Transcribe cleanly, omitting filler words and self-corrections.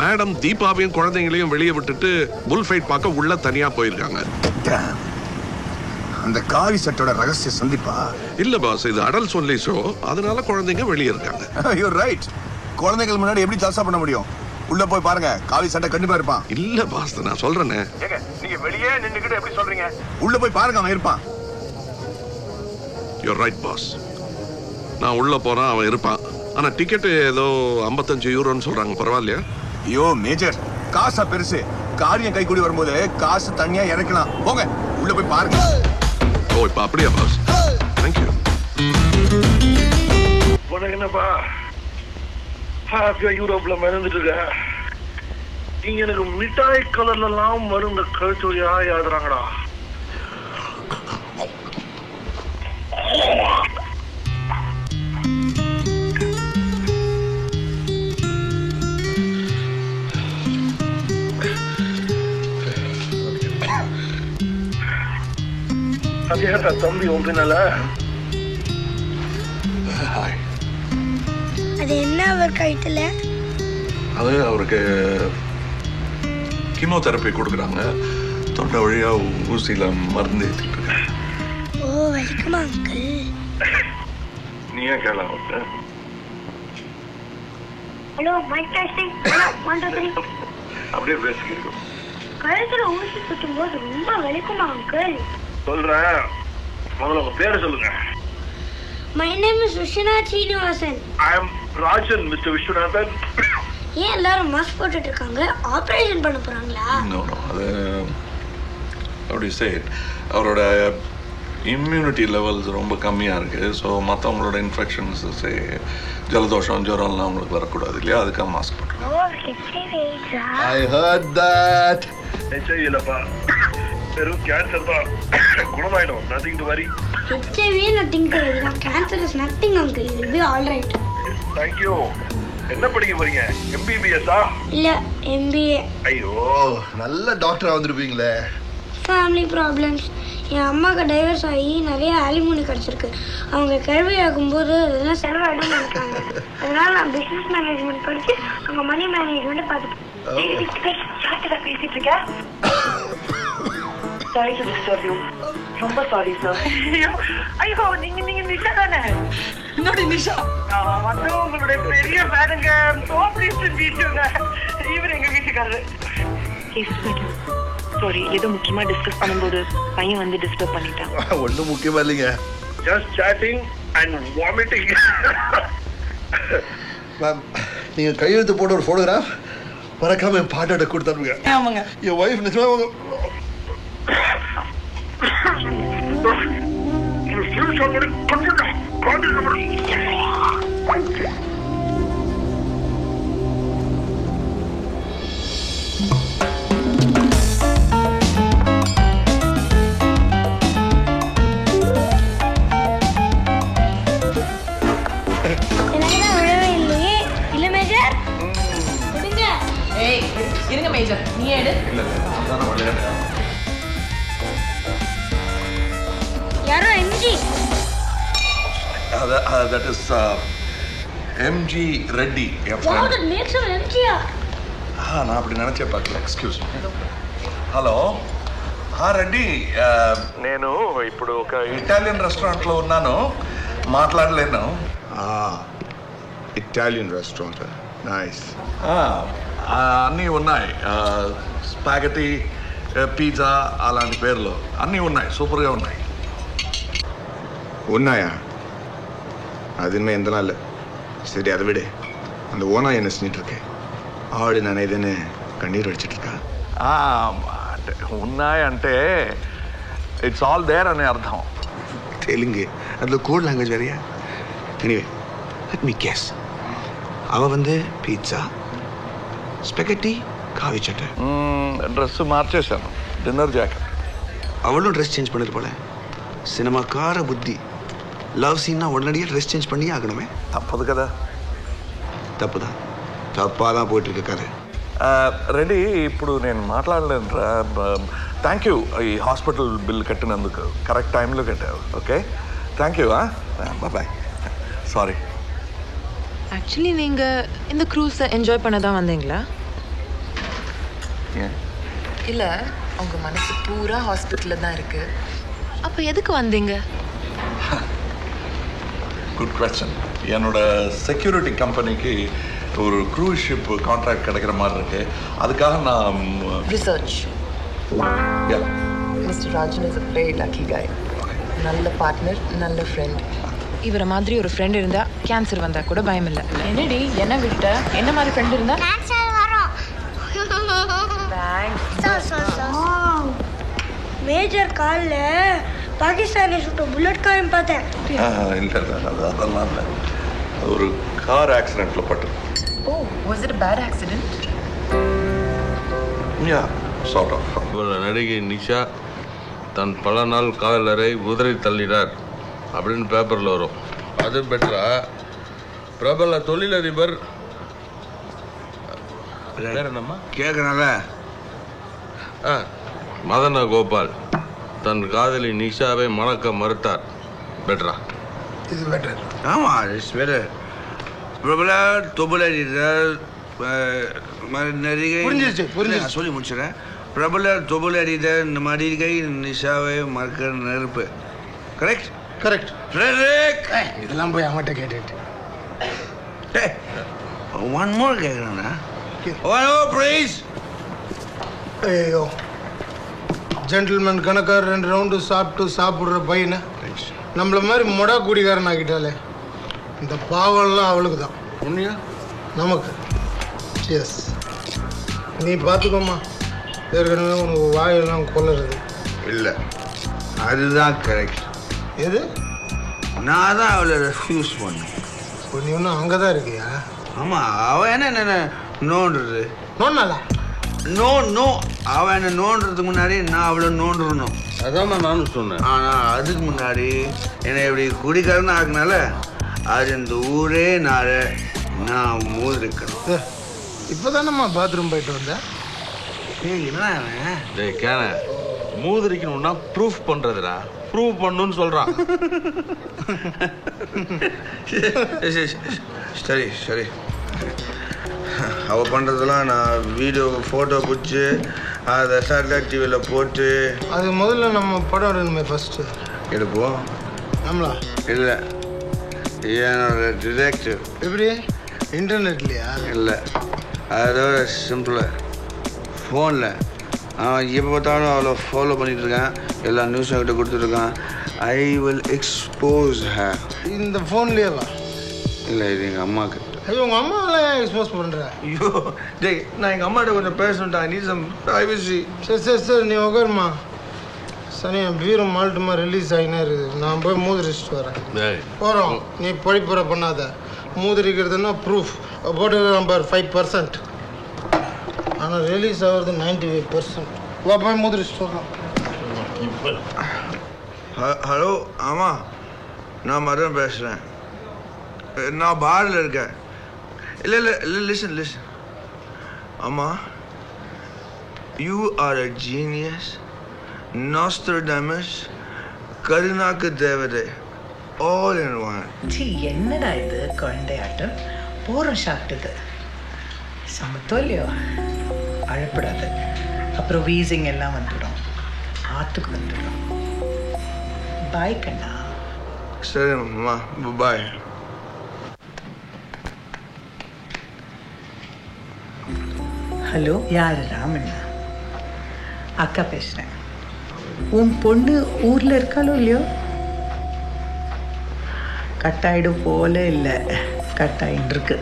Madam தீபாவையும் குழந்தைங்களையும் வெளியே விட்டுட்டு புல் ஃபைட் பார்க்க உள்ள தனியா போயிருக்காங்க. அந்த காவி சட்டோட ரகசிய சந்திப்பா? இல்ல பாஸ், இது அடல்ட்ஸ் ஒன்லி ஷோ, அதனால குழந்தைங்க வெளியே இருக்காங்க. You right. குழந்தைகள் முன்னாடி எப்படி ஜல்சா பண்ண முடியும்? உள்ள போய் பாருங்க, காவி சட்டை கண்டிப்பா இருப்பான். இல்ல பாஸ், நான் சொல்றேனே. நீங்க வெளியே நின்னுக்கிட்டு எப்படி சொல்றீங்க? உள்ள போய் பாருங்க, அவன் இருப்பான். யூ ரைட் பாஸ், நான் உள்ள போறேன், அவன் இருப்பான். ஆனா டிக்கெட் ஏதோ 55 யூரோன்னு சொல்றாங்க, பரவாயில்லையா? ஐயோ மேஜர், காசா பெருசு. காரியம் கை கூடி வரும்போது காசு தனியா இறக்கலாம். போங்க, உள்ள போய் பாருங்க. ஓ, இப்ப அப்படியா பாஸ்? தேங்க்யூ. உனக்கு என்னப்பா ஹாப்பியா யூரோப்ல மறந்துட்டு இருக்க? நீங்க எனக்கு மிட்டாய் கலர்ல எல்லாம் மருந்த கழுத்தொழியா யாதுறாங்கடா. அதேடா தம்பி உன் பின்னால. அது என்ன அவர் கைத்துல? அது அவருக்கு கீமோதெரப்பி கொடுக்குறாங்க. தொண்டை வழியா ஊசியில மருந்து ஏற்றிட்டு இருக்காங்க. ஓ, வலிக்குமா அங்கிள்? நீ ஏன் கேள? Hello mic testing. 1 2 3. அப்படியே பேசிக்கிறோம். கழுத்துல ஊசி குத்தும்போது ரொம்ப வலிக்குமா அங்கிள்? சொல்றேன், முதல்ல உங்க பேரை சொல்லுங்க. My name is Vishwanath Srinivasan. I am Rajan, Mr. Vishwanathan. ஏன் எல்லாரும் மாஸ்க் போட்டுட்டு இருக்காங்க? ஆபரேஷன் பண்ண போறாங்களா? நோ அது அப்படி சே அவரோட இம்யூனிட்டி லெவல்ஸ் ரொம்ப கம்மியாக இருக்குது. ஸோ மற்றவங்களோட இன்ஃபெக்ஷன்ஸ் ஜலதோஷம் ஜுரம்லாம் அவங்களுக்கு வரக்கூடாது இல்லையா, அதுக்காக மாஸ்க் போட்டுருக்கோம். ஓ, HIV. I heard that. HIV இல்லப்பா, வெறும் கேன்சர் தான். குணமாயிடும். Nothing to worry. HIV nothing to worry. Cancer is nothing uncle. It will be all right. Thank you. என்ன படிக்க போறீங்க? MBBS-ஆ? இல்ல, MBA. ஐயோ, நல்ல டாக்டரா வந்திருப்பீங்களே. Family problems. என் அம்மாவுக்கு டைவர்ஸ் ஆகி நிறைய ஆலிமோனி கிடச்சிருக்கு. அவங்க கேள்வி ஆகும்போது இதெல்லாம் செலவாயிடும் நினைக்கிறாங்க. அதனால நான் பிஸ்னஸ் மேனேஜ்மெண்ட் படிச்சு அவங்க மணி மேனேஜ்மெண்ட் பார்த்துட்டு பேசிட்டு இருக்கேன். Sorry to disturb you. ரொம்ப சாரி சார். ஐயோ, நீங்க நிஷா தானே? என்னோட நிஷா வந்து உங்களுடைய பெரிய ஃபேனுங்க. So please to meet you. இவர் எங்க வீட்டுக்காரரு. சாரி, ஏதோ முக்கியமா டிஸ்கஸ் பண்ணும்போது பையன் வந்து டிஸ்டர்ப் பண்ணிட்டான். ஒன்றும் முக்கியமா இல்லைங்க. just chatting and vomiting. Ma'am, நீங்க கையெழுத்து போட்ட ஒரு போட்டோகிராஃப் மறக்காம என் பாட்டோட கொடுத்தாருங்க. ஆமாங்க. என் ஒய்ஃப் நிஜமா இருங்க மேஜர், நீ எடு. யாரோ MG. That is MG Reddy. Wow, that makes him MGR. நான் அப்படி நினைச்சே பார்க்கல. எக்ஸ்கியூஸ் మీ. హలో రెడ్డి, నేను ఇప్పుడు ఒక ఇటాలియన్ రెస్టారెంట్లో ఉన్నాను, మాట్లాడలేను. Italian restaurant, nice. అన్నీ ఉన్నాయి, స్పాగటీ, పిజ్జా అలాంటి పేర్లు అన్నీ ఉన్నాయి, సూపర్గా ఉన్నాయి. ఉన్నాయా? அது இனிமே எந்த நாள்? சரி, அதை விடு. அந்த ஓனா என்ன செஞ்சுட்டு இருக்கேன்? ஆடு நினைதுன்னு கண்ணீர் அடிச்சிட்டு இருக்கா? అంటే ఉన్నాయంటే ఇట్స్ ఆల్ దేర్ అనే అర్థం. தெலுங்கு, அதில் கோட் லாங்குவேஜ் வேறையா? Anyway, let me guess. அவள் வந்து பீட்சா, ஸ்பெகட்டி, காவி சட்டை. డ్రెస్ మార్చేశాను, డిన్నర్ జాకెట్. அவளும் ட்ரெஸ் சேஞ்ச் பண்ணிட்டு போல. సినిమాకార బుద్ధి. లవ్ సీன்னா உடனடியாக ட்ரெஸ் சேஞ்ச் பண்ணி ஆகணுமே. తప్పదు కదా. తప్పుదా? తప్పా தான் போயிட்டு இருக்க கதை. రెడీ, ఇప్పుడు నేను మాట్లాడలేనురా. థ్యాంక్ యూ ఈ హాస్పిటల్ బిల్ కట్టినందుకు. కరెక్ట్ టైంలో కట్టావు. Okay, thank you. Bye. Sorry. Actually நீங்கள் இந்த க்ரூஸை என்ஜாய் பண்ண தான் வந்தீங்களா? ஏன்? இல்ல உங்க மனசு பூரா ஹாஸ்பிட்டல்ல தான் இருக்கு. அப்ப எதுக்கு வந்தீங்க? Good question. என்னோட செக்யூரிட்டி கம்பெனிக்கு ஒரு க்ரூஸ் ஷிப் கான்ட்ராக்ட் கிடைக்கிற மாதிரி இருக்கு. அதுக்காக நான் research. Mister Rajan is a very lucky guy. நல்ல பார்ட்னர், நல்ல ஃப்ரெண்ட். இவரை மாதிரி ஒரு ஃப்ரெண்ட் இருந்தா கேன்சர் வந்தா கூட பயம் இல்லை. என்னடி என்ன விட்ட? என்ன மாதிரி ஃப்ரெண்ட் இருந்தா? கேன்சர் வரும். மேஜர் கால்ல பாகிஸ்தானி சுட்ட புல்லட் காயம் பார்த்தேன். இல்லை அதெல்லாம் இல்லை. ஒரு கார் ஆக்சிடென்ட்ல பட்டு. Oh, was it a bad accident? Yeah, sort of. நடிகை நிஷா தன் பல நாள் காதலரை உதறி தள்ளினார் அப்படின்னு பேப்பரில் வரும். அது பெட்டரா? பிரபல தொழிலதிபர் வேற என்னம்மா கேட்கறனால மதன கோபால் தன் காதலி நிஷாவை மணக்க மறுத்தார். பெட்டரா? இது பெட்டர். ஆமாம், இட்ஸ் பெட்டர். பிரபல தொழிலதிபர் நடிகை புரிஞ்சிருச்சு சொல்லி முடிச்சுறேன். பிரபல தொழிலதிபர் நடிகை நிஷாவை மறக்க நெருப்பு. Correct correct. இதெல்லாம் போய் அவன்கிட்ட கேட்டுட்டு ஒன் மோர் கேட்குறேன்னா ப்ளீஸ். ஐயோ, ஜென்டில்மேன் கணக்கார் 2 ரவுண்டு சாப்பிடுற பையனை நம்மள மாதிரி மொடா குடிகாரன் ஆக்கிட்டாலே இந்த பாவம்லாம் அவளுக்கு தான். உண்மையா? நமக்கு எஸ். நீ பார்த்துக்கோமா, ஏற்கனவே உனக்கு வாயெல்லாம் கொல்லுறது. இல்லை, அதுதான் கரெக்ட். எது? நான் தான் அவளை ரெஃப்யூஸ் பண்ணேன். இப்போ நீ ஒன்றும் அங்கே தான் இருக்கியா? ஆமாம், அவள் என்ன நோண்டுறது? நோண்டாளா? நோ அவன் என்ன நோண்டுறதுக்கு முன்னாடி நான் அவளை நோண்டுறணும். அதான் நானும் சொன்னேன். ஆனால் அதுக்கு முன்னாடி என்னை இப்படி குடிக்காரன்னு ஆக்குனால அது இந்த ஊரே நான் மூதிருக்கணும். இப்போ தானம்மா பாத்ரூம் போயிட்டு வந்தேன். டேய் கேன, மூதிரிக்கணும்னா ப்ரூஃப் பண்ணுறதுடா. ப்ரூவ் பண்ணுன்னு சொல்கிறான். சரி அவள் பண்ணுறதெல்லாம் நான் வீடியோ ஃபோட்டோ பிடிச்சி அதை சேட்டலைட் டிவியில் போட்டு அது முதல்ல நம்ம படம் எடுக்கணுமே. ஃபஸ்ட்டு எடுப்போம். நம்மளா? இல்லை, என்னோட டிடெக்டிவ். எப்படி? இன்டர்நெட்லையா? இல்லை, அதோட சிம்பிளாக ஃபோனில். அவன் எப்போ பார்த்தாலும் அவளை ஃபாலோ பண்ணிகிட்டு இருக்கான். எல்லா நியூஸும் கிட்ட கொடுத்துட்ருக்கான். I will expose her. இந்த ஃபோன்லேயேவா? இல்லை, இது எங்கள் அம்மாவுக்கு. ஐயோ, உங்கள் அம்மாவெல்லாம் எக்ஸ்போஸ் பண்ணுறேன். ஐயோ டேய், நான் எங்கள் அம்மாட்ட கொஞ்சம் பேசணும்டா. நீ சம் ப்ரைவசி. சரி நீ உட்காருமா. சரி, என் பீரோ மால்ட்டுமா ரிலீஸ் ஆகினே இருக்குது. நான் போய் மூதிரிச்சிட்டு வரேன். போகிறோம். நீ படிப்புற பண்ணாத. மூதிரிக்கிறதுனா ப்ரூஃப் போட்டு நம்பர் 5%. ஆனால் ரிலீஸ் ஆகிறது 95%. வா போய் மூதிரிச்சிட்டு வரலாம். ஹலோ, ஆமாம், நான் மதன் பேசுகிறேன். நான் பாரில் இருக்கேன். இல்லை லிசன். ஆமாம், யூ ஆர் அ ஜீனியஸ், நாஸ்ட்ரடாமஸ், கருணாக்கு தேவதை, ஆல் இன் ஒன். என்னடா இது குழந்தையாட்டம்? போகிறோம் சாப்பிட்டது சமத்தோ இல்லையோ? அழப்படாது, அப்புறம் வீசிங் எல்லாம் வந்துடும், ஆற்றுக்கு வந்துடும். பாய் கண்ணா. சரி அம்மா, பாய். ஹலோ, யார்? ராமண்ணா. அக்கா பேசுகிறேன். உன் பொண்ணு ஊரில் இருக்காளோ இல்லையோ? கட்டாயிடும் போல இல்லை, கட்டாயின்னு இருக்கு.